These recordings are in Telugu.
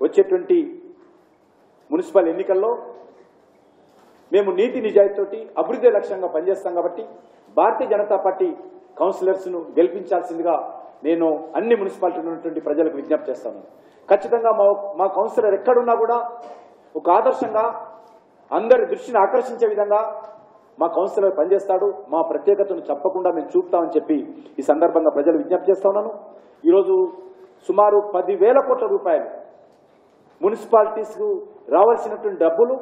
వచ్చేటువంటి మున్సిపల్ ఎన్నికల్లో మేము నీతి నిజాయితీతోటి అభివృద్ధి లక్ష్యంగా పనిచేస్తాం కాబట్టి భారతీయ జనతా పార్టీ కౌన్సిలర్స్ను గెలిపించాల్సిందిగా నేను అన్ని మున్సిపాలిటీలో ఉన్నటువంటి ప్రజలకు విజ్ఞప్తి చేస్తాను. ఖచ్చితంగా మా కౌన్సిలర్ ఎక్కడున్నా కూడా ఒక ఆదర్శంగా అందరి దృష్టిని ఆకర్షించే విధంగా మా కౌన్సిలర్ పనిచేస్తాడు. మా ప్రత్యేకతను తప్పకుండా మేము చూపుతామని చెప్పి ఈ సందర్భంగా ప్రజలు విజ్ఞప్తి చేస్తా ఉన్నాను. ఈరోజు సుమారు 10,000 కోట్ల రూపాయలు మున్సిపాలిటీస్కు రావాల్సినటువంటి డబ్బులు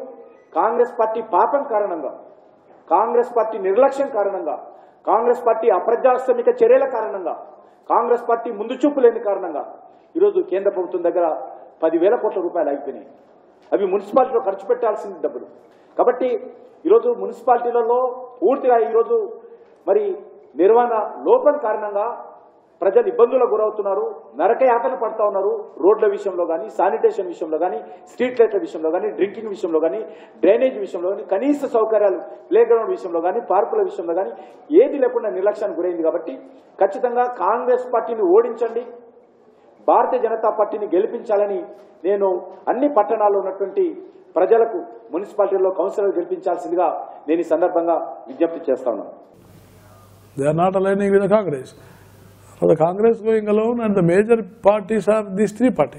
కాంగ్రెస్ పార్టీ పాపం కారణంగా, కాంగ్రెస్ పార్టీ నిర్లక్ష్యం కారణంగా, కాంగ్రెస్ పార్టీ అప్రజాస్వామిక చర్యల కారణంగా, కాంగ్రెస్ పార్టీ ముందు చూపు లేని కారణంగా ఈరోజు కేంద్ర ప్రభుత్వం దగ్గర 10,000 కోట్ల రూపాయలు ఆగిపోయినాయి. అవి మున్సిపాలిటీలో ఖర్చు పెట్టాల్సిన డబ్బులు. కాబట్టి ఈరోజు మున్సిపాలిటీలలో పూర్తిగా ఈరోజు మరి నిర్వహణ లోపం కారణంగా ప్రజలు ఇబ్బందులకు గురవుతున్నారు, నరకయాతన పడతా ఉన్నారు. రోడ్ల విషయంలో కానీ, శానిటేషన్ విషయంలో కానీ, స్ట్రీట్ లైట్ల విషయంలో కానీ, డ్రింకింగ్ విషయంలో కానీ, డ్రైనేజ్ విషయంలో కానీ, కనీస సౌకర్యాలు ప్లేగ్రౌండ్ విషయంలో కానీ, పార్కుల విషయంలో కానీ ఏది లేకుండా నిర్లక్ష్యానికి గురైంది. కాబట్టి ఖచ్చితంగా కాంగ్రెస్ పార్టీని ఓడించండి, భారతీయ జనతా పార్టీని గెలిపించాలని నేను అన్ని పట్టణాల్లో ఉన్నటువంటి ప్రజలకు మున్సిపాలిటీలో కౌన్సిలర్ గెలిపించాల్సిందిగా నేను ఈ సందర్భంగా విజ్ఞప్తి చేస్తా ఉన్నాను. They are not aligning with the Congress. For the Congress going alone, and the major parties are these three parties.